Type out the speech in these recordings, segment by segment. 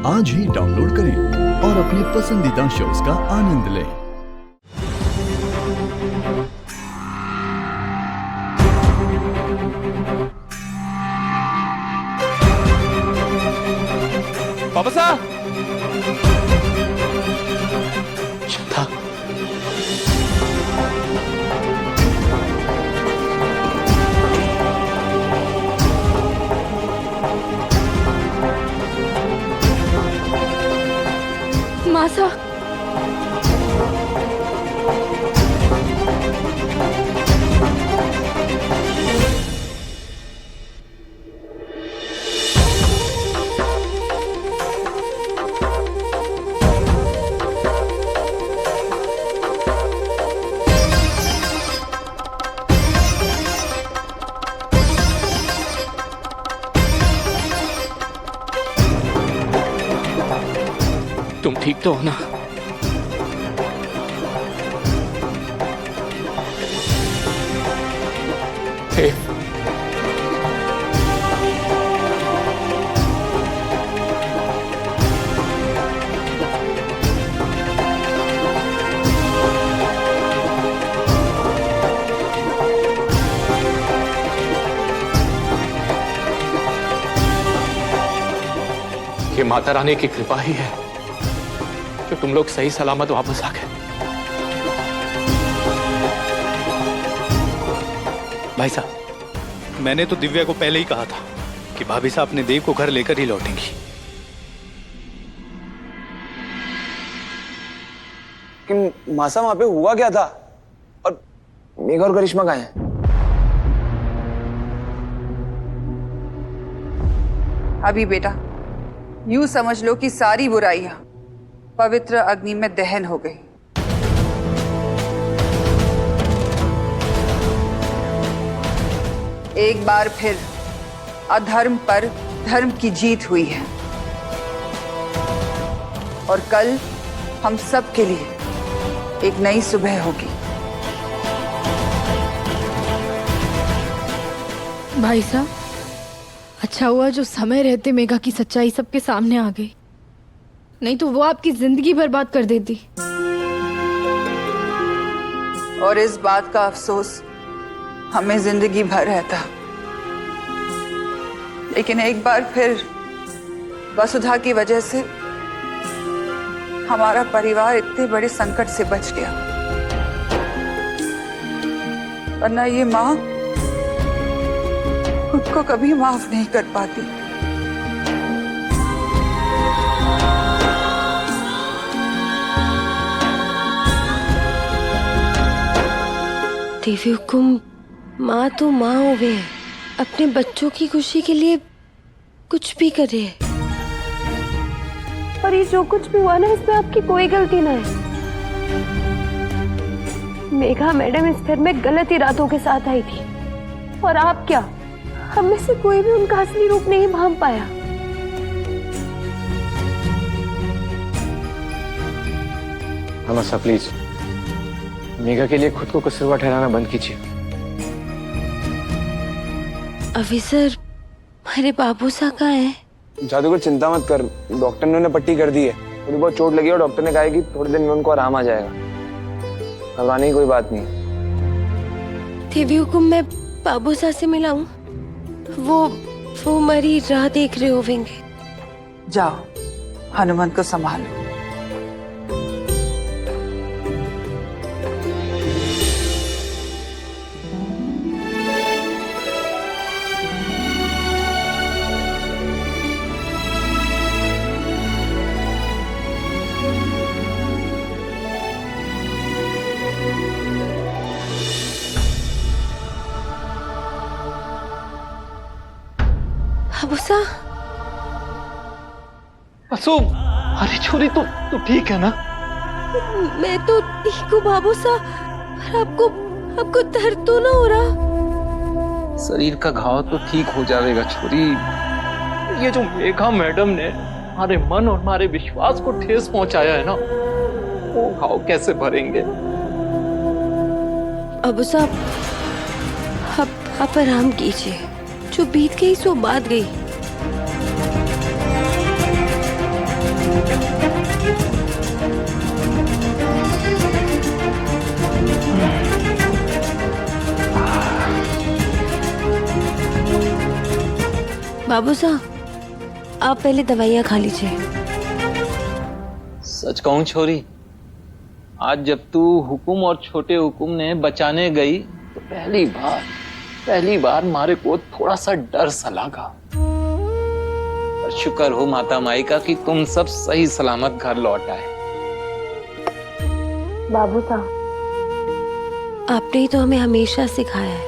आज ही डाउनलोड करें और अपने पसंदीदा शोज का आनंद लें। पापा साहब, श्रद्धा, मासा, तुम ठीक तो हो ना? हे, ये माता रानी की कृपा ही है जो तुम लोग सही सलामत वापस आ गए। भाई साहब, मैंने तो दिव्या को पहले ही कहा था कि भाभी साहब अपने देव को घर लेकर ही लौटेंगी। कि मासा वहां पे हुआ क्या था और मेघा और करिश्मा कहाँ हैं? अभी बेटा, यूं समझ लो कि सारी बुराइयां पवित्र अग्नि में दहन हो गई। एक बार फिर अधर्म पर धर्म की जीत हुई है और कल हम सब के लिए एक नई सुबह होगी। भाई साहब, अच्छा हुआ जो समय रहते मेघा की सच्चाई सबके सामने आ गई, नहीं तो वो आपकी जिंदगी बर्बाद कर देती। और इस बात का अफसोस हमें जिंदगी भर रहता। लेकिन एक बार फिर वसुधा की वजह से हमारा परिवार इतने बड़े संकट से बच गया, वरना ये माँ खुद को कभी माफ नहीं कर पाती। देवी हुकुम, माँ तो माँ हो गए हैं, अपने बच्चों की खुशी के लिए कुछ भी करे। पर ये जो कुछ भी हुआ ना, इसमें आपकी कोई गलती ना है। मेघा मैडम इस घर में गलत इरादों के साथ आई थी और आप क्या, हम में से कोई भी उनका असली रूप नहीं भांप पाया। मासा प्लीज, मेघा के लिए खुद को कसूरवार ठहराना बंद कीजिए। ऑफिसर, हमारे बाबू सा कहाँ है? जादूगर चिंता मत कर, डॉक्टर ने उन्हें पट्टी कर दी है। थोड़ी बहुत चोट लगी और डॉक्टर ने कहा है कि थोड़े दिन में उनको आराम आ जाएगा। घबराने की कोई बात नहीं। देवी हुकुम, मैं बाबू सा से मिलाऊं? वो हमारी राह देख रहे होंगे। जाओ, हनुमान को संभालो। बाबूसा, मासूम, अरे छोरी, तू ठीक है ना? मैं तो ठीक हूँ बाबूसा, पर आपको दर्द तो ना हो रहा? शरीर का घाव तो ठीक हो जाएगा छोरी। ये जो मेघा मैडम ने हमारे मन और हमारे विश्वास को ठेस पहुंचाया है ना, वो घाव कैसे भरेंगे? अबू साहब, आप आराम कीजिए, जो बीत गई सो बात गई। बाबू साहब, आप पहले दवाइयाँ खा लीजिए। सच कहूं छोरी, आज जब तू हुकुम और छोटे हुकुम ने बचाने गई तो पहली बार मारे को थोड़ा सा डर सा लगा। पर शुक्र हो माता माई का कि तुम सब सही सलामत घर लौट आए। बाबू साहब, आपने ही तो हमें हमेशा सिखाया है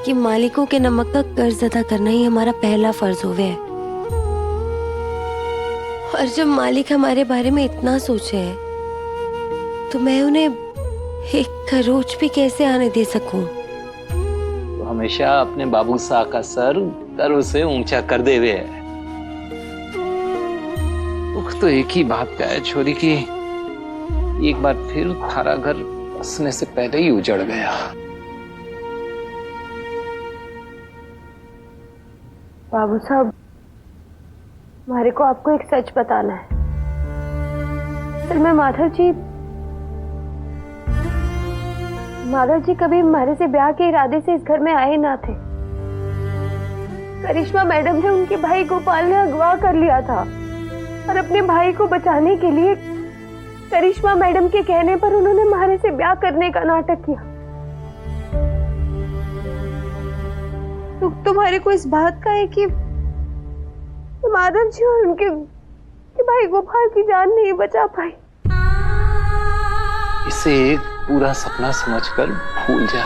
कि मालिकों के नमक का कर्ज अदा करना ही हमारा पहला फर्ज होवे है। और जब मालिक हमारे बारे में इतना सोचे है तो मैं उन्हें एक खरोच भी कैसे आने दे सकूं? तो हमेशा अपने बाबू साहब का सर गर्व से ऊंचा कर दे हुए है। दुख तो एक ही बात का है छोरी की एक बार फिर थारा घर बसने से पहले ही उजड़ गया। बाबू साहब, हमारे को आपको एक सच बताना है। असल में माधव जी कभी हमारे से ब्याह के इरादे से इस घर में आए ना थे। करिश्मा मैडम ने उनके भाई गोपाल ने अगवा कर लिया था और अपने भाई को बचाने के लिए करिश्मा मैडम के कहने पर उन्होंने हमारे से ब्याह करने का नाटक किया। दुख तुम्हारे को इस बात का है कि माधव जी और उनके भाई गोपाल की जान नहीं बचा पाई। इसे एक पूरा सपना समझकर भूल जा।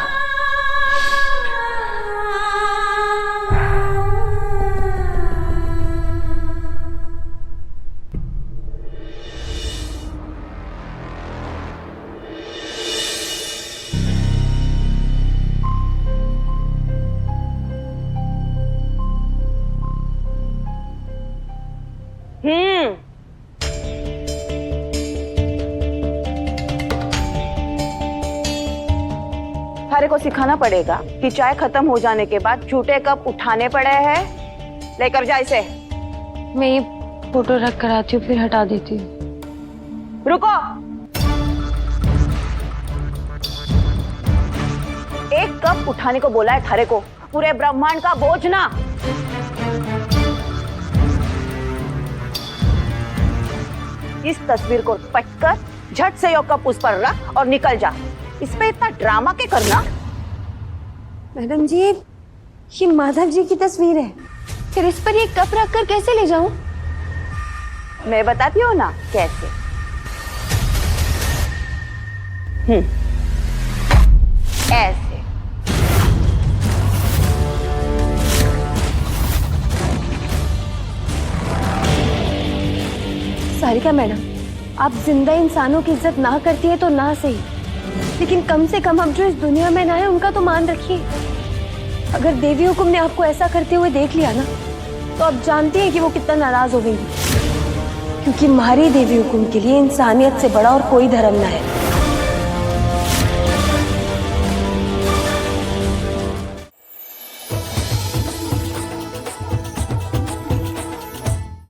थारे को सिखाना पड़ेगा कि चाय खत्म हो जाने के बाद झूठे कप उठाने पड़े हैं। लेकर जा इसे। मैं ये फोटो रख कर आती हूँ, फिर हटा देती हूँ। रुको, एक कप उठाने को बोला है थारे को, पूरे ब्रह्मांड का बोझ ना। इस तस्वीर को पटकर झट से यो कप उस पर रख और निकल जा। इस पे इतना ड्रामा के करना। मैडम जी, ये माधव जी की तस्वीर है, फिर इस पर ये कप रख कर कैसे ले जाऊं? मैं बताती हूँ ना कैसे। ऐसे। सारिका मैडम, आप जिंदा इंसानों की इज्जत ना करती है तो ना सही, लेकिन कम से कम हम जो इस दुनिया में ना है उनका तो मान रखिए। अगर देवी हुकुम ने आपको ऐसा करते हुए देख लिया ना तो आप जानती हैं कि वो कितना नाराज हो गई, क्योंकि हमारी देवी हुकुम के लिए इंसानियत से बड़ा और कोई धर्म ना है।